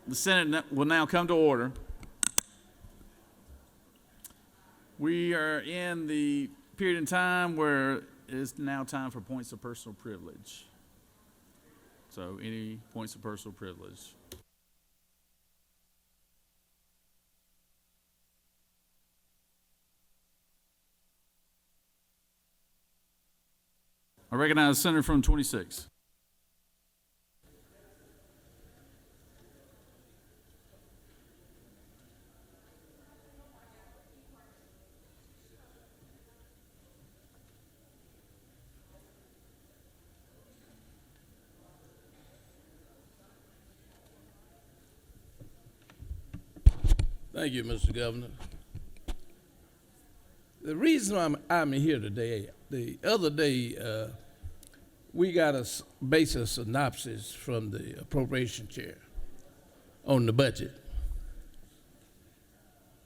The Senate will now come to order. We are in the period in time where it's now time for points of personal privilege. So, any points of personal privilege? I recognize the Senator from 26. Thank you, Mr. Governor. The reason I'm here today, the other day, we got a basic synopsis from the appropriation chair on the budget.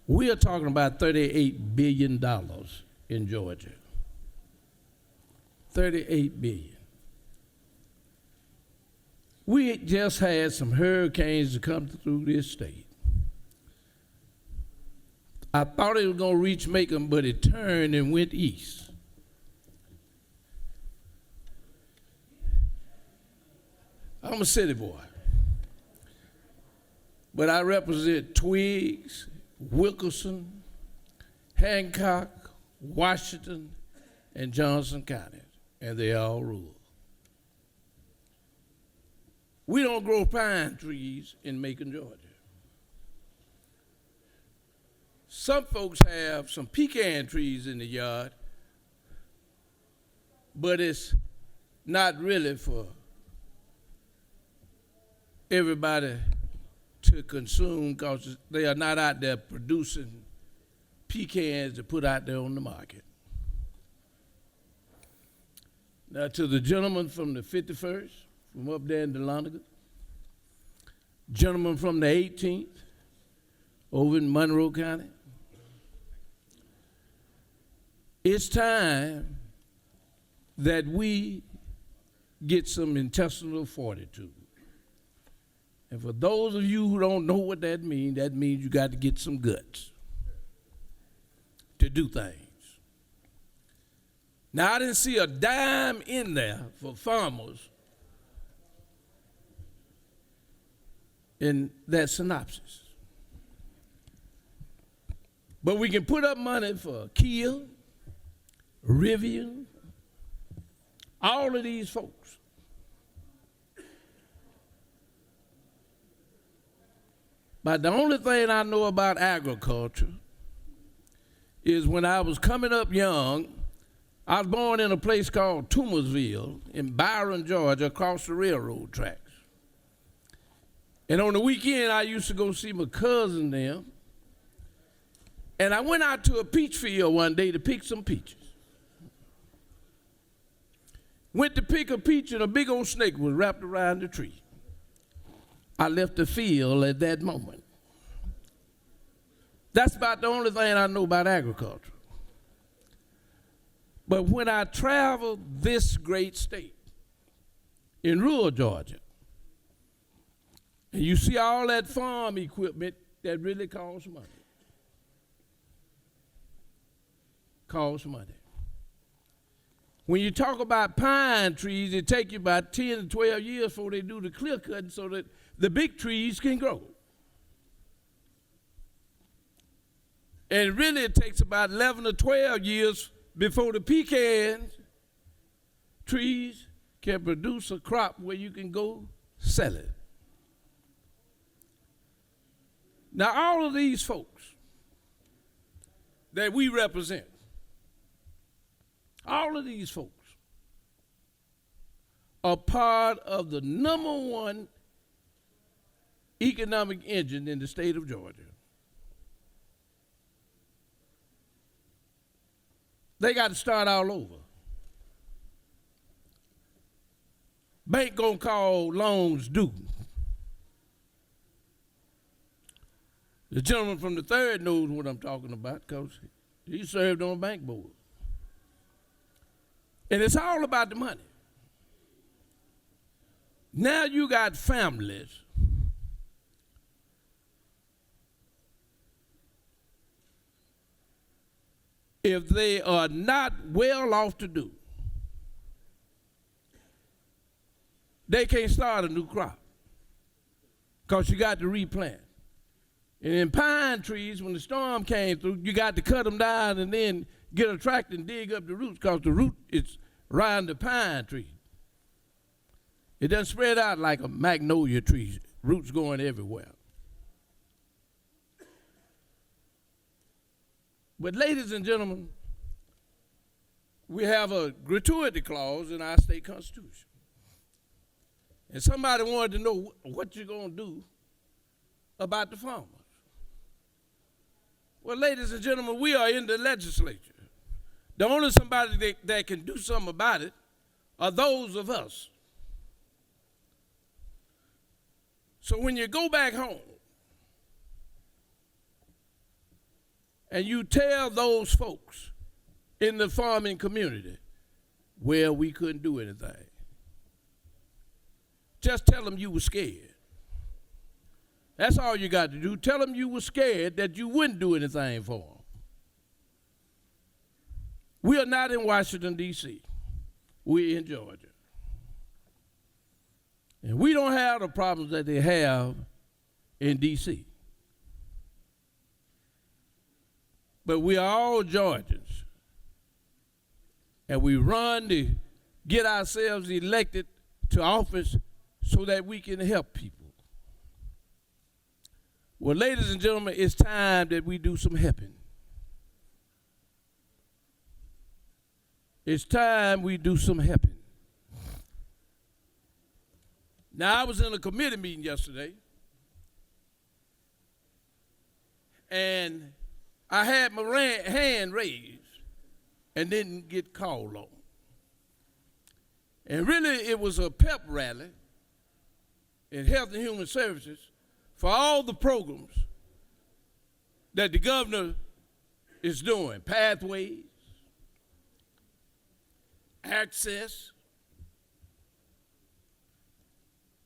We are talking about $38 billion in Georgia. $38 billion. We just had some hurricanes to come through this state. I thought it was going to reach Macon, but it turned and went east. I'm a city boy, but I represent Twiggs, Wilkerson, Hancock, Washington, and Johnson counties, and they all rule. We don't grow pine trees in Macon, Georgia. Some folks have some pecan trees in the yard, but it's not really for everybody to consume because they are not out there producing pecans to put out there on the market. Now, to the gentleman from the 51st, from up there in Dahlonega, gentleman from the 18th, over in Monroe County, it's time that we get some intestinal fortitude. And for those of you who don't know what that means you got to get some guts to do things. Now, I didn't see a dime in there for farmers in that synopsis. But we can put up money for Kiel, Rivian, all of these folks. But the only thing I know about agriculture is when I was coming up young, I was born in a place called Toomersville in Byron, Georgia, across the railroad tracks. And on the weekend, I used to go see my cousin there. And I went out to a peach field one day to pick some peaches. Went to pick a peach and a big old snake was wrapped around the tree. I left the field at that moment. That's about the only thing I know about agriculture. But when I traveled this great state in rural Georgia, and you see all that farm equipment that really costs money. Costs money. When you talk about pine trees, it takes you about 10 to 12 years before they do the clear cutting so that the big trees can grow. And really it takes about 11 to 12 years before the pecan trees can produce a crop where you can go sell it. Now all of these folks that we represent, all of these folks are part of the number one economic engine in the state of Georgia. They got to start all over. Bank gonna call loans due. The gentleman from the 3rd knows what I'm talking about because he served on a bank board. And it's all about the money. Now you got families if they are not well off to do, they can't start a new crop because you got to replant. And in pine trees, when the storm came through, you got to cut them down and then get a tractor and dig up the roots because the root is around the pine tree. It doesn't spread out like a magnolia tree, roots going everywhere. But ladies and gentlemen, we have a gratuity clause in our state constitution. And somebody wanted to know what you're going to do about the farmers. Well, ladies and gentlemen, we are in the legislature. The only somebody that can do something about it are those of us. So when you go back home and you tell those folks in the farming community, well, we couldn't do anything, just tell them you were scared. That's all you got to do. Tell them you were scared that you wouldn't do anything for them. We are not in Washington, D.C. We're in Georgia. And we don't have the problems that they have in D.C. But we are all Georgians. And we run to get ourselves elected to office so that we can help people. Well, ladies and gentlemen, it's time that we do some helping. It's time we do some helping. Now, I was in a committee meeting yesterday, and I had my hand raised and didn't get called on. And really, it was a pep rally in Health and Human Services for all the programs that the governor is doing, pathways, access.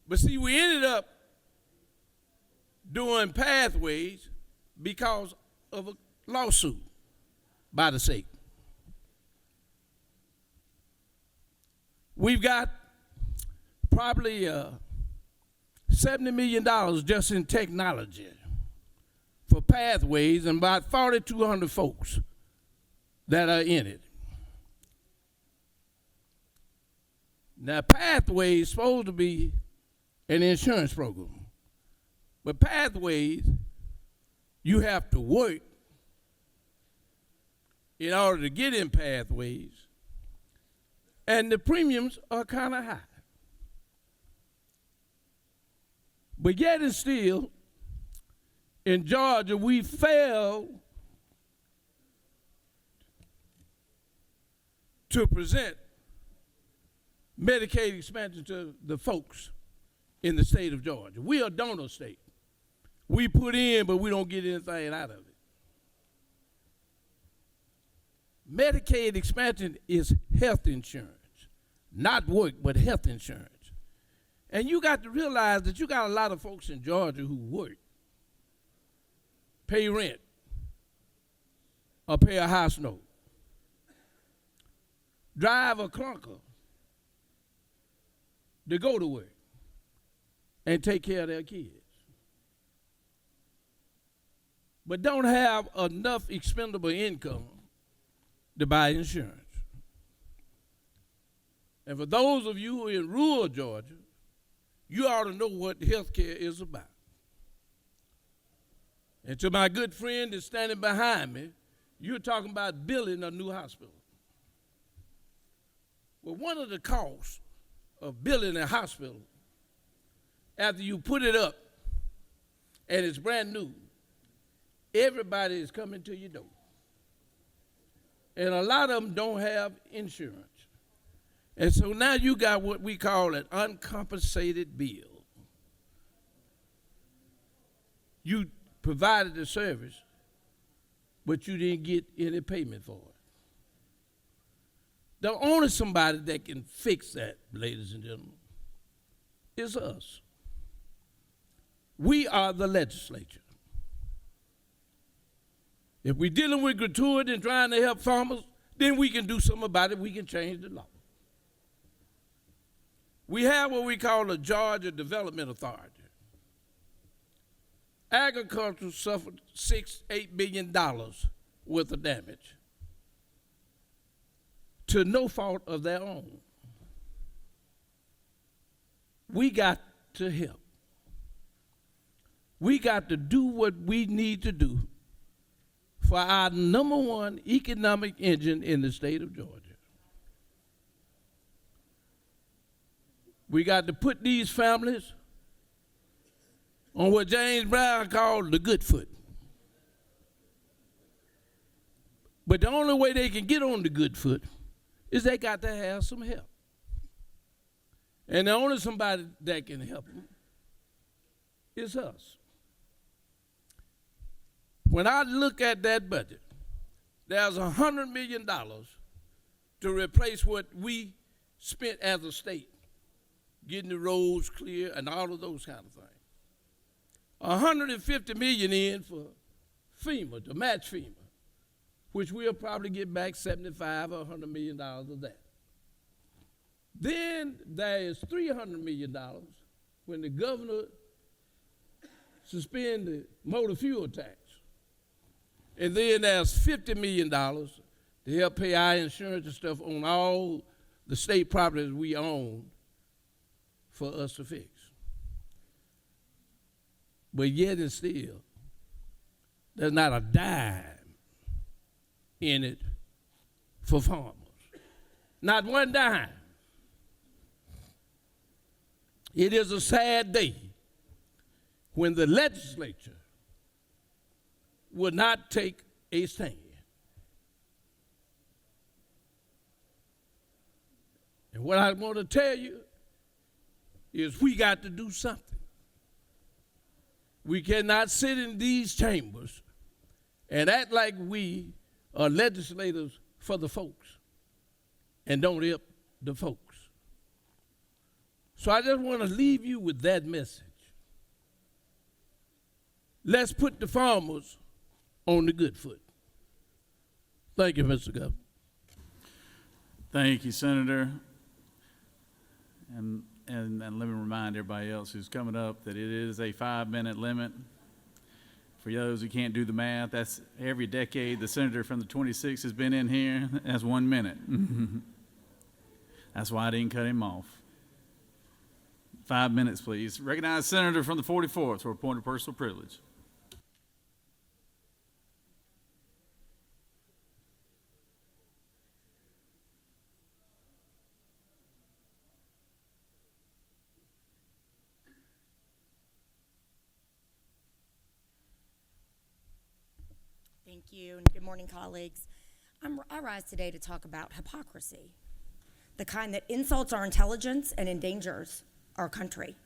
But see, we ended up doing pathways because of a lawsuit by the state. We've got probably $70 million just in technology for pathways and about 4,200 folks that are in it. Now, pathways is supposed to be an insurance program, but pathways, you have to work in order to get in pathways, and the premiums are kind of high. But yet and still, in Georgia, we failed to present Medicaid expansion to the folks in the state of Georgia. We are a donor state. We put in, but we don't get anything out of it. Medicaid expansion is health insurance, not work, but health insurance. And you got to realize that you got a lot of folks in Georgia who work, pay rent, or pay a house note, drive a clunker to go to work and take care of their kids, but don't have enough expendable income to buy insurance. And for those of you who are in rural Georgia, you ought to know what health care is about. And to my good friend that's standing behind me, you're talking about building a new hospital. Well, one of the costs of building a hospital, after you put it up and it's brand new, everybody is coming to your door. And a lot of them don't have insurance. And so now you got what we call an uncompensated bill. You provided the service, but you didn't get any payment for it. The only somebody that can fix that, ladies and gentlemen, is us. We are the legislature. If we're dealing with gratuity and trying to help farmers, then we can do something about it. We can change the law. We have what we call the Georgia Development Authority. Agriculture suffered $8 billion worth of damage to no fault of their own. We got to help. We got to do what we need to do for our number one economic engine in the state of Georgia. We got to put these families on what James Brown called the good foot. But the only way they can get on the good foot is they got to have some help. And the only somebody that can help them is us. When I look at that budget, there's $100 million to replace what we spent as a state, getting the roads clear and all of those kind of things. $150 million in for FEMA, to match FEMA, which we'll probably get back $75 or $100 million of that. Then there is $300 million when the governor suspend the motor fuel tax. And then there's $50 million to help pay our insurance and stuff on all the state properties we own for us to fix. But yet and still, there's not a dime in it for farmers. Not one dime. It is a sad day when the legislature would not take a stand. And what I want to tell you is we got to do something. We cannot sit in these chambers and act like we are legislators for the folks and don't help the folks. So I just want to leave you with that message. Let's put the farmers on the good foot. Thank you, Mr. Governor. Thank you, Senator. And let me remind everybody else who's coming up that it is a 5-minute limit. For those who can't do the math, that's every decade the senator from the 26th has been in here. That's 1 minute. That's why I didn't cut him off. 5 minutes, please. Recognize Senator from the 44th for a point of personal privilege. Thank you, and good morning, colleagues. I rise today to talk about hypocrisy, the kind that insults our intelligence and endangers our country.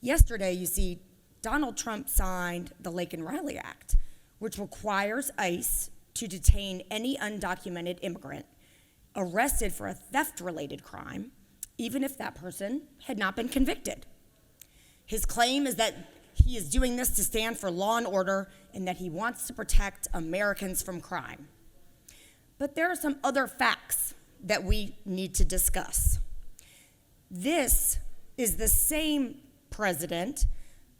Yesterday, you see, Donald Trump signed the Lake and Riley Act, which requires ICE to detain any undocumented immigrant arrested for a theft-related crime, even if that person had not been convicted. His claim is that he is doing this to stand for law and order and that he wants to protect Americans from crime. But there are some other facts that we need to discuss. This is the same president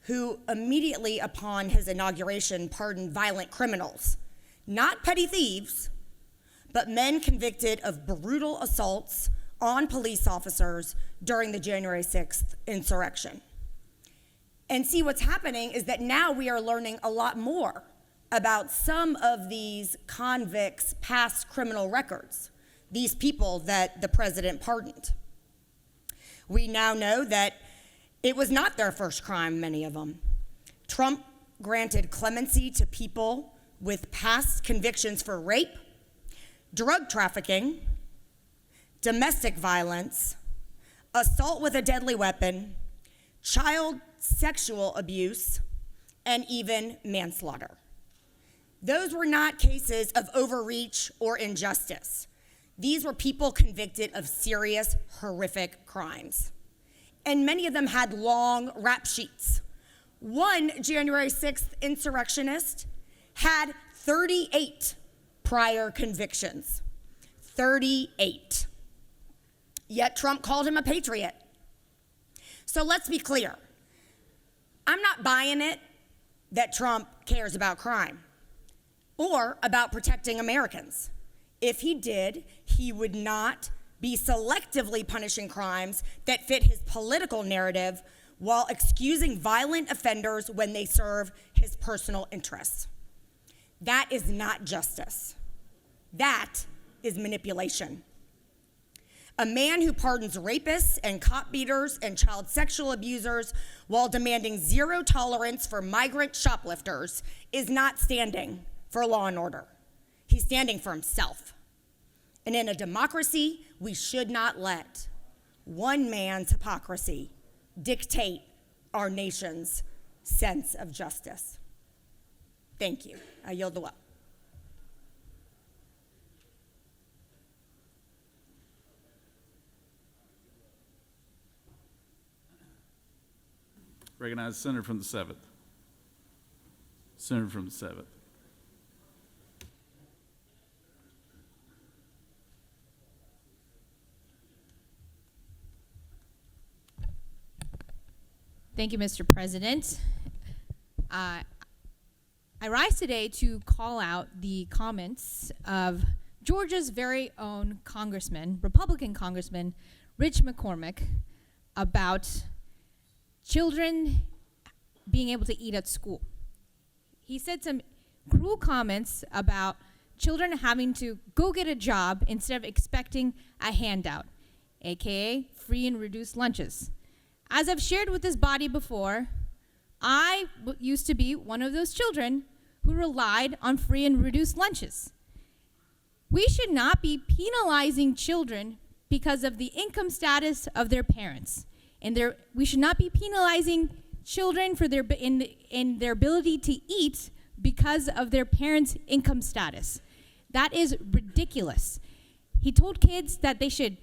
who immediately upon his inauguration pardoned violent criminals, not petty thieves, but men convicted of brutal assaults on police officers during the January 6th insurrection. And see, what's happening is that now we are learning a lot more about some of these convicts' past criminal records, these people that the president pardoned. We now know that it was not their first crime, many of them. Trump granted clemency to people with past convictions for rape, drug trafficking, domestic violence, assault with a deadly weapon, child sexual abuse, and even manslaughter. Those were not cases of overreach or injustice. These were people convicted of serious, horrific crimes. And many of them had long rap sheets. One January 6th insurrectionist had 38 prior convictions. 38. Yet Trump called him a patriot. So let's be clear. I'm not buying it that Trump cares about crime or about protecting Americans. If he did, he would not be selectively punishing crimes that fit his political narrative while excusing violent offenders when they serve his personal interests. That is not justice. That is manipulation. A man who pardons rapists and cop beaters and child sexual abusers while demanding zero tolerance for migrant shoplifters is not standing for law and order. He's standing for himself. And in a democracy, we should not let one man's hypocrisy dictate our nation's sense of justice. Thank you. I yield the well. Recognize the senator from the 7th. Senator from the 7th. Thank you, Mr. President. I rise today to call out the comments of Georgia's very own congressman, Republican Congressman Rich McCormick, about children being able to eat at school. He said some cruel comments about children having to go get a job instead of expecting a handout, aka free and reduced lunches. As I've shared with this body before, I used to be one of those children who relied on free and reduced lunches. We should not be penalizing children because of the income status of their parents. And we should not be penalizing children for in their ability to eat because of their parents' income status. That is ridiculous. He told kids that they should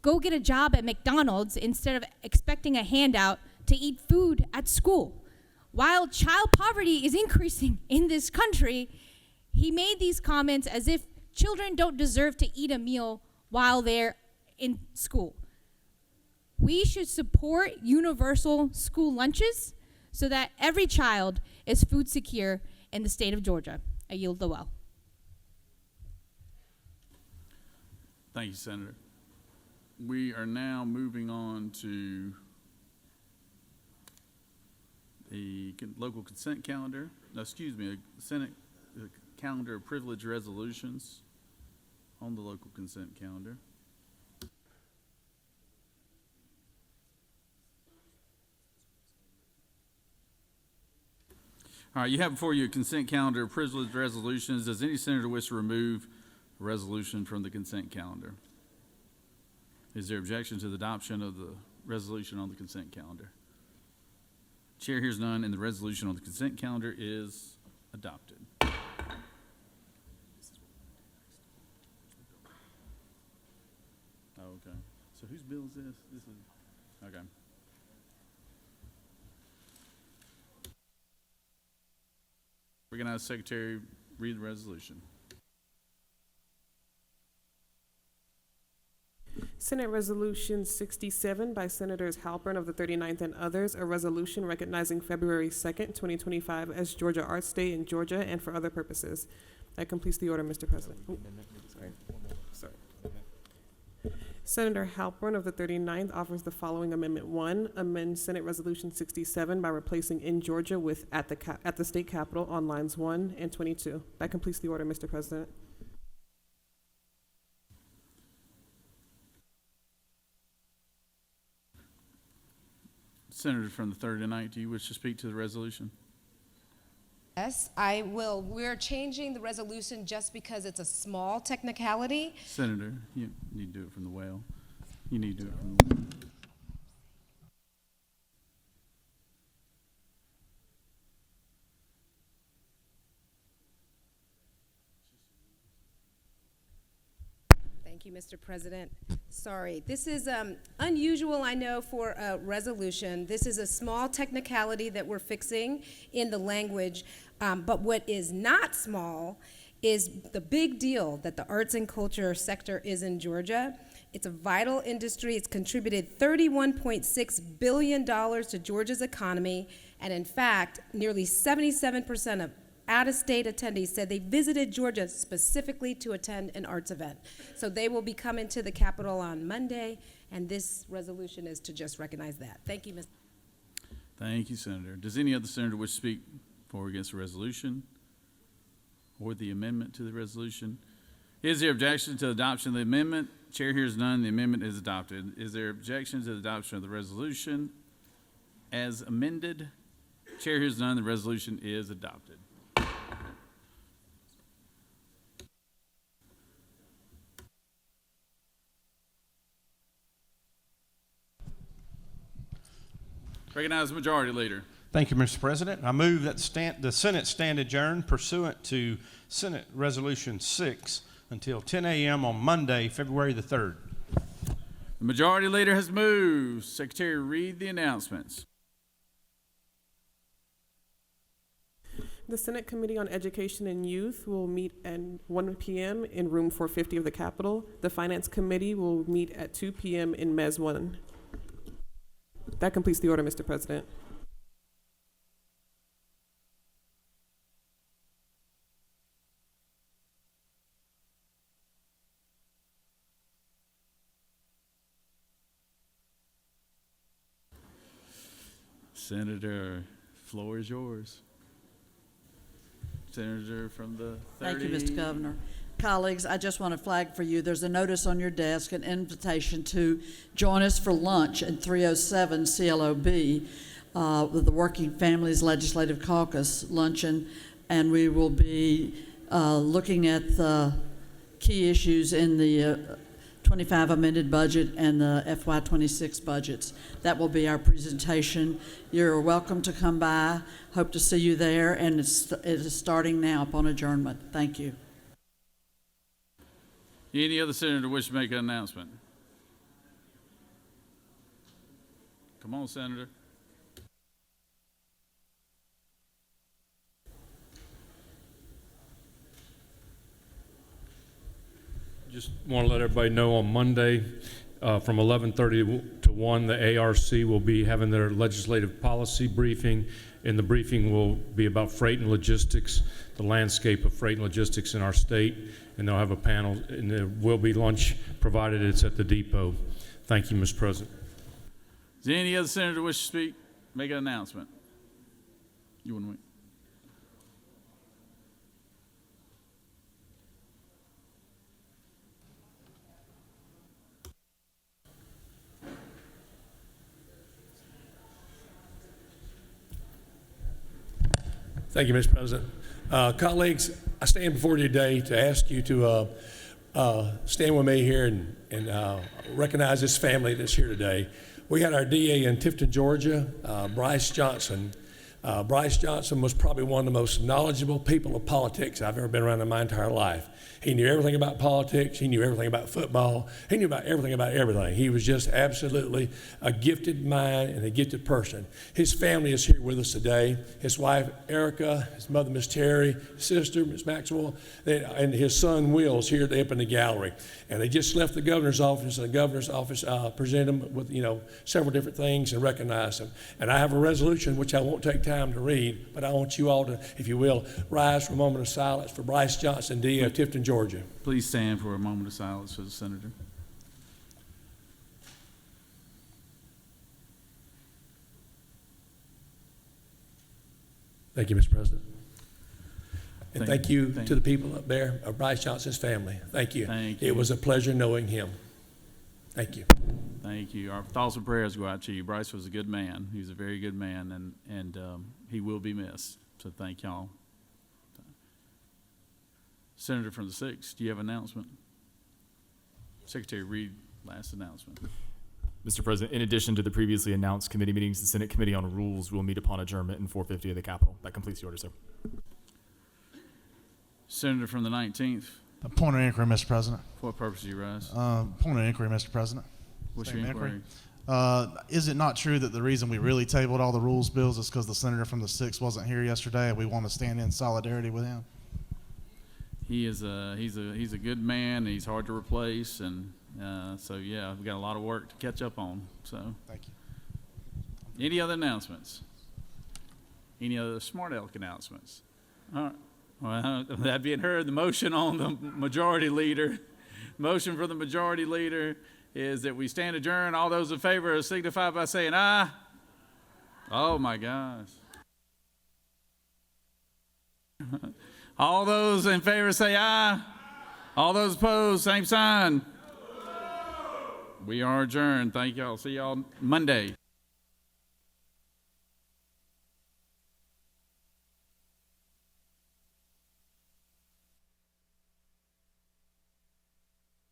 go get a job at McDonald's instead of expecting a handout to eat food at school. While child poverty is increasing in this country, he made these comments as if children don't deserve to eat a meal while they're in school. We should support universal school lunches so that every child is food secure in the state of Georgia. I yield the well. Thank you, Senator. We are now moving on to the local consent calendar. No, excuse me, a Senate calendar of privilege resolutions on the local consent calendar. All right, you have before you a consent calendar of privilege resolutions. Does any senator wish to remove a resolution from the consent calendar? Is there objection to the adoption of the resolution on the consent calendar? Chair hears none, and the resolution on the consent calendar is adopted. Oh, okay. So whose bill is this? This is, okay. Recognize Secretary, read the resolution. Senate Resolution 67 by Senators Halpern of the 39th and others, a resolution recognizing February 2nd, 2025 as Georgia Arts Day in Georgia and for other purposes. That completes the order, Mr. President. Sorry. Senator Halpern of the 39th offers the following Amendment 1, amend Senate Resolution 67 by replacing in Georgia with at the state capitol on lines 1 and 22. That completes the order, Mr. President. Senator from the 39th, do you wish to speak to the resolution? Yes, I will. We're changing the resolution just because it's a small technicality. Senator, you need to do it from the well. You need to do it from the well. Thank Thank you, Mr. President. Sorry, this is unusual, I know, for a resolution. This is a small technicality that we're fixing in the language, but what is not small is the big deal that the arts and culture sector is in Georgia. It's a vital industry. It's contributed $31.6 billion to Georgia's economy, and in fact, nearly 77% of out-of-state attendees said they visited Georgia specifically to attend an arts event. So they will be coming to the Capitol on Monday, and this resolution is to just recognize that. Thank you, Ms. Thank you, Senator. Does any other senator wish to speak for or against the resolution or the amendment to the resolution? Is there objection to the adoption of the amendment? Chair hears none. The amendment is adopted. Is there objection to the adoption of the resolution as amended? Chair hears none. The resolution is adopted. Recognize the Majority Leader. Thank you, Mr. President. I move that the Senate stand adjourned pursuant to Senate Resolution 6 until 10 a.m. on Monday, February the 3rd. The Majority Leader has moved. Secretary, read the announcements. The Senate Committee on Education and Youth will meet at 1 p.m. in room 450 of the Capitol. The Finance Committee will meet at 2 p.m. in Mez 1. That completes the order, Mr. President. Senator, floor is yours. Senator from the 30. Thank you, Mr. Governor. Colleagues, I just want to flag for you, there's a notice on your desk, an invitation to join us for lunch at 307 CLOB with the Working Families Legislative Caucus luncheon, and we will be looking at the key issues in the 25 amended budget and the FY26 budgets. That will be our presentation. You're welcome to come by. Hope to see you there, and it is starting now upon adjournment. Thank you. Any other senator wish to make an announcement? Come on, Senator. Just want to let everybody know on Monday from 11:30 to 1, the ARC will be having their legislative policy briefing, and the briefing will be about freight and logistics, the landscape of freight and logistics in our state, and they'll have a panel, and there will be lunch provided. It's at the depot. Thank you, Mr. President. Is there any other senator wish to speak? Make an announcement. You want to wait? Thank you, Mr. President. Colleagues, I stand before you today to ask you to stand with me here and recognize this family that's here today. We had our DA in Tifton, Georgia, Bryce Johnson. Bryce Johnson was probably one of the most knowledgeable people of politics I've ever been around in my entire life. He knew everything about politics. He knew everything about football. He knew about everything. He was just absolutely a gifted mind and a gifted person. His family is here with us today. His wife, Erica, his mother, Miss Terry, his sister, Miss Maxwell, and his son, Will, is here up in the gallery. And they just left the governor's office, and the governor's office presented them with, several different things and recognized them. And I have a resolution, which I won't take time to read, but I want you all to, if you will, rise for a moment of silence for Bryce Johnson, DA of Tifton, Georgia. Please stand for a moment of silence for the senator. Thank you, Mr. President. And thank you to the people up there of Bryce Johnson's family. Thank you. Thank you. It was a pleasure knowing him. Thank you. Thank you. Our thoughts and prayers go out to you. Bryce was a good man. He was a very good man, and he will be missed. So thank y'all. Senator from the 6th, do you have an announcement? Secretary, read last announcement. Mr. President, in addition to the previously announced committee meetings, the Senate Committee on Rules will meet upon adjournment in 450 of the Capitol. That completes the order, sir. Senator from the 19th. A point of inquiry, Mr. President. For what purpose do you rise? Point of inquiry, Mr. President. What's your Statement inquiry? Is it not true that the reason we really tabled all the rules bills is because the senator from the 6th wasn't here yesterday, and we want to stand in solidarity with him? He's a good man, and he's hard to replace, and so yeah, we've got a lot of work to catch up on. So, Thank you. any other announcements? Any other smart aleck announcements? All right. Well, that being heard, the motion on the majority leader, motion for the majority leader is that we stand adjourned. All those in favor signify by saying aye. Oh my gosh. All those in favor say aye. All those opposed, same sign. We are adjourned. Thank y'all. See y'all Monday.